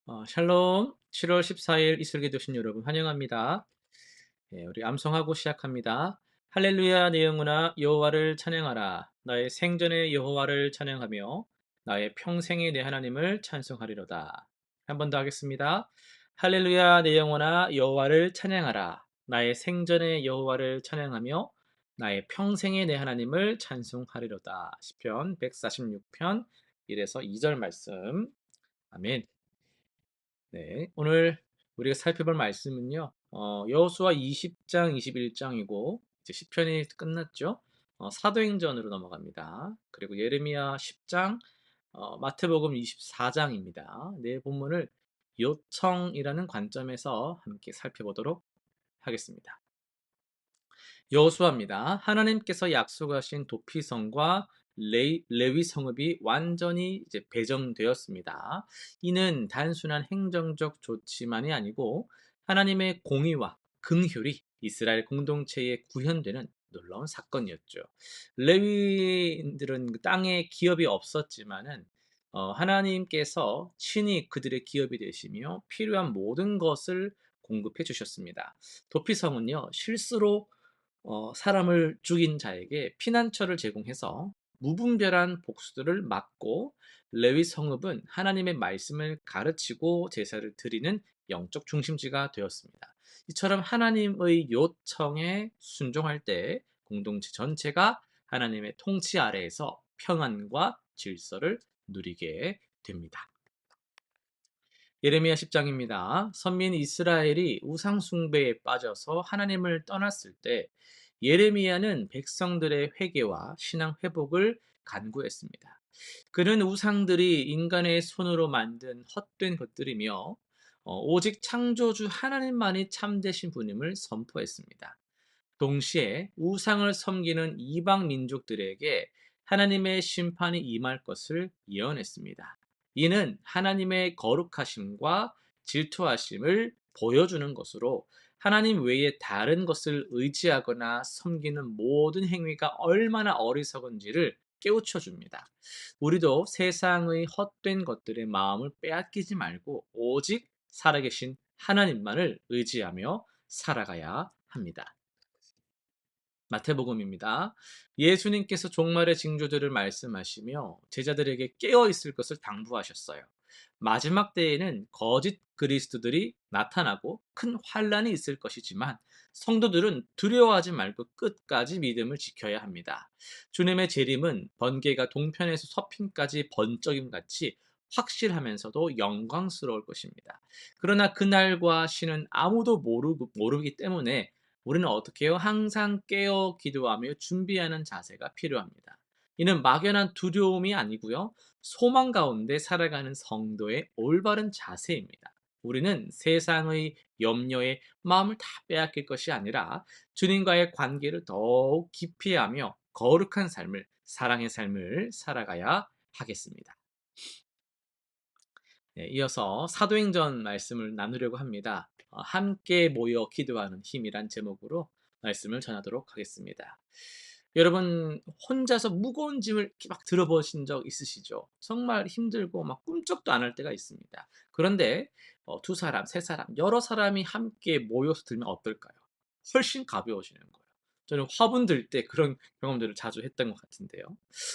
샬롬. 7월 14일 이슬기 도신 여러분 환영합니다. 우리 암송하고 시작합니다. 할렐루야 내 영혼아 여호와를 찬양하라. 나의 생전의 여호와를 찬양하며 나의 평생의 내 하나님을 찬송하리로다. 한 번 더 하겠습니다. 할렐루야 내 영혼아 여호와를 찬양하라. 나의 생전의 여호와를 찬양하며 나의 평생의 내 하나님을 찬송하리로다. 시편 146편 1에서 2절 말씀. 아멘. 네, 오늘 우리가 살펴볼 말씀은요. 여호수아 20장, 21장이고 이제 시편이 끝났죠. 사도행전으로 넘어갑니다. 그리고 예레미야 10장, 마태복음 24장입니다. 네 본문을 요청이라는 관점에서 함께 살펴보도록 하겠습니다. 여호수아입니다. 하나님께서 약속하신 도피성과 레위 성읍이 완전히 이제 배정되었습니다. 이는 단순한 행정적 조치만이 아니고 하나님의 공의와 긍휼이 이스라엘 공동체에 구현되는 놀라운 사건이었죠. 레위인들은 그 땅에 기업이 없었지만은 하나님께서 친히 그들의 기업이 되시며 필요한 모든 것을 공급해 주셨습니다. 도피성은요 실수로 사람을 죽인 자에게 피난처를 제공해서 무분별한 복수들을 막고, 레위 성읍은 하나님의 말씀을 가르치고 제사를 드리는 영적 중심지가 되었습니다. 이처럼 하나님의 요청에 순종할 때 공동체 전체가 하나님의 통치 아래에서 평안과 질서를 누리게 됩니다. 예레미야 10장입니다. 선민 이스라엘이 우상 숭배에 빠져서 하나님을 떠났을 때 예레미야는 백성들의 회개와 신앙 회복을 간구했습니다. 그는 우상들이 인간의 손으로 만든 헛된 것들이며 오직 창조주 하나님만이 참되신 분임을 선포했습니다. 동시에 우상을 섬기는 이방 민족들에게 하나님의 심판이 임할 것을 예언했습니다. 이는 하나님의 거룩하심과 질투하심을 보여주는 것으로 하나님 외에 다른 것을 의지하거나 섬기는 모든 행위가 얼마나 어리석은지를 깨우쳐 줍니다. 우리도 세상의 헛된 것들의 마음을 빼앗기지 말고 오직 살아계신 하나님만을 의지하며 살아가야 합니다. 마태복음입니다. 예수님께서 종말의 징조들을 말씀하시며 제자들에게 깨어 있을 것을 당부하셨어요. 마지막 때에는 거짓 그리스도들이 나타나고 큰 환란이 있을 것이지만 성도들은 두려워하지 말고 끝까지 믿음을 지켜야 합니다. 주님의 재림은 번개가 동편에서 서편까지 번쩍임 같이 확실하면서도 영광스러울 것입니다. 그러나 그날과 시는 아무도 모르기 때문에 우리는 어떻게 해요? 항상 깨어 기도하며 준비하는 자세가 필요합니다. 이는 막연한 두려움이 아니고요. 소망 가운데 살아가는 성도의 올바른 자세입니다. 우리는 세상의 염려에 마음을 다 빼앗길 것이 아니라 주님과의 관계를 더욱 깊이 하며 거룩한 삶을, 사랑의 삶을 살아가야 하겠습니다. 네, 이어서 사도행전 말씀을 나누려고 합니다. 함께 모여 기도하는 힘이란 제목으로 말씀을 전하도록 하겠습니다. 여러분 혼자서 무거운 짐을 이렇게 막 들어보신 적 있으시죠? 정말 힘들고 막 꿈쩍도 안 할 때가 있습니다. 그런데 두 사람, 세 사람, 여러 사람이 함께 모여서 들면 어떨까요? 훨씬 가벼워지는 거예요. 저는 화분 들 때 그런 경험들을 자주 했던 것 같은데요.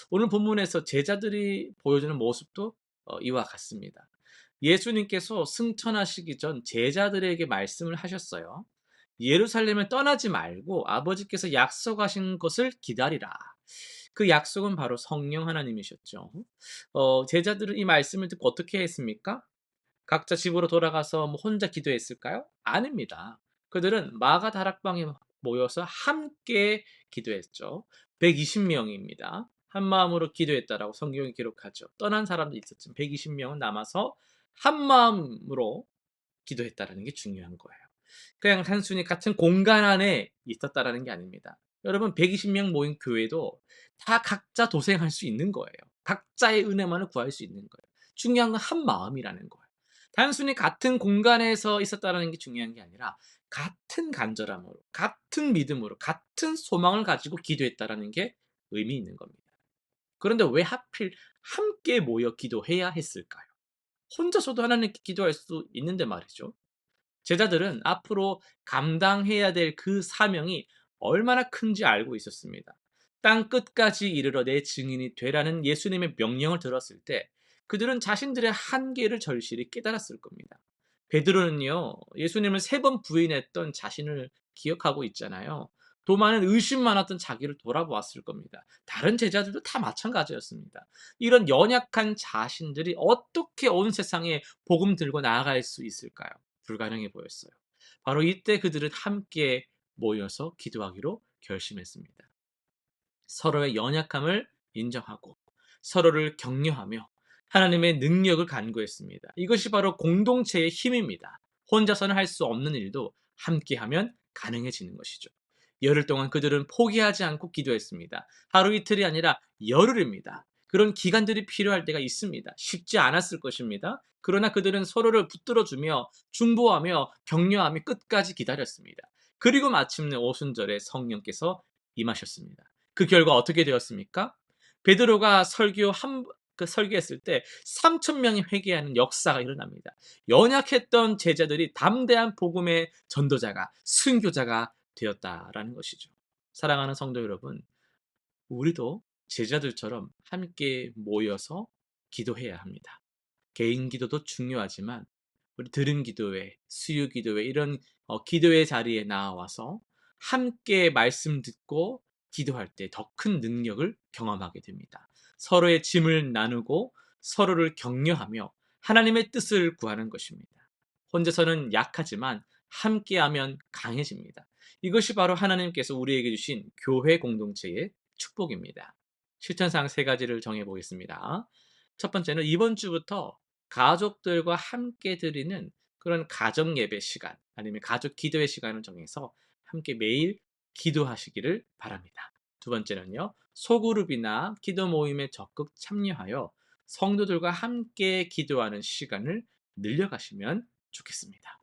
오늘 본문에서 제자들이 보여주는 모습도 이와 같습니다. 예수님께서 승천하시기 전 제자들에게 말씀을 하셨어요. 예루살렘을 떠나지 말고 아버지께서 약속하신 것을 기다리라. 그 약속은 바로 성령 하나님이셨죠. 제자들은 이 말씀을 듣고 어떻게 했습니까? 각자 집으로 돌아가서 뭐 혼자 기도했을까요? 아닙니다. 그들은 마가 다락방에 모여서 함께 기도했죠. 120명입니다. 한 마음으로 기도했다라고 성경이 기록하죠. 떠난 사람도 있었지만 120명은 남아서 한 마음으로 기도했다라는 게 중요한 거예요. 그냥 단순히 같은 공간 안에 있었다라는 게 아닙니다. 여러분 120명 모인 교회도 다 각자 도생할 수 있는 거예요. 각자의 은혜만을 구할 수 있는 거예요. 중요한 건 한 마음이라는 거예요. 단순히 같은 공간에서 있었다라는 게 중요한 게 아니라 같은 간절함으로, 같은 믿음으로, 같은 소망을 가지고 기도했다라는 게 의미 있는 겁니다. 그런데 왜 하필 함께 모여 기도해야 했을까요? 혼자서도 하나님께 기도할 수 있는데 말이죠. 제자들은 앞으로 감당해야 될 그 사명이 얼마나 큰지 알고 있었습니다. 땅 끝까지 이르러 내 증인이 되라는 예수님의 명령을 들었을 때 그들은 자신들의 한계를 절실히 깨달았을 겁니다. 베드로는요, 예수님을 3번 부인했던 자신을 기억하고 있잖아요. 또 많은 의심 많았던 자기를 돌아보았을 겁니다. 다른 제자들도 다 마찬가지였습니다. 이런 연약한 자신들이 어떻게 온 세상에 복음 들고 나아갈 수 있을까요? 불가능해 보였어요. 바로 이때 그들은 함께 모여서 기도하기로 결심했습니다. 서로의 연약함을 인정하고 서로를 격려하며 하나님의 능력을 간구했습니다. 이것이 바로 공동체의 힘입니다. 혼자서는 할 수 없는 일도 함께하면 가능해지는 것이죠. 열흘 동안 그들은 포기하지 않고 기도했습니다. 하루 이틀이 아니라 열흘입니다. 그런 기간들이 필요할 때가 있습니다. 쉽지 않았을 것입니다. 그러나 그들은 서로를 붙들어주며 중보하며 격려하며 끝까지 기다렸습니다. 그리고 마침내 오순절에 성령께서 임하셨습니다. 그 결과 어떻게 되었습니까? 베드로가 설교했을 때 3천 명이 회개하는 역사가 일어납니다. 연약했던 제자들이 담대한 복음의 전도자가 순교자가 되었다라는 것이죠. 사랑하는 성도 여러분, 우리도 제자들처럼 함께 모여서 기도해야 합니다. 개인 기도도 중요하지만 우리 들은 기도회, 수유 기도회 이런 기도의 자리에 나와서 함께 말씀 듣고 기도할 때 더 큰 능력을 경험하게 됩니다. 서로의 짐을 나누고 서로를 격려하며 하나님의 뜻을 구하는 것입니다. 혼자서는 약하지만 함께하면 강해집니다. 이것이 바로 하나님께서 우리에게 주신 교회 공동체의 축복입니다. 실천사항 3가지를 정해 보겠습니다. 첫 번째는 이번 주부터 가족들과 함께 드리는 그런 가정 예배 시간 아니면 가족 기도의 시간을 정해서 함께 매일 기도하시기를 바랍니다. 두 번째는요, 소그룹이나 기도 모임에 적극 참여하여 성도들과 함께 기도하는 시간을 늘려가시면 좋겠습니다.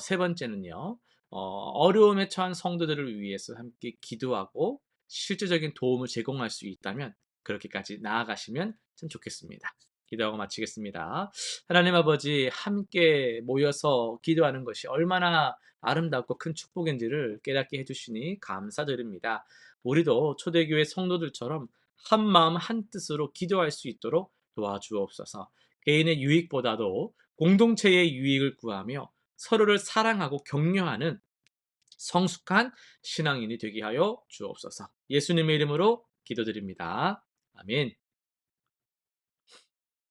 세 번째는요, 어려움에 처한 성도들을 위해서 함께 기도하고 실질적인 도움을 제공할 수 있다면 그렇게까지 나아가시면 참 좋겠습니다. 기도하고 마치겠습니다. 하나님 아버지, 함께 모여서 기도하는 것이 얼마나 아름답고 큰 축복인지를 깨닫게 해주시니 감사드립니다. 우리도 초대교회 성도들처럼 한 마음 한 뜻으로 기도할 수 있도록 도와주옵소서. 개인의 유익보다도 공동체의 유익을 구하며 서로를 사랑하고 격려하는 성숙한 신앙인이 되게 하여 주옵소서. 예수님의 이름으로 기도드립니다. 아멘.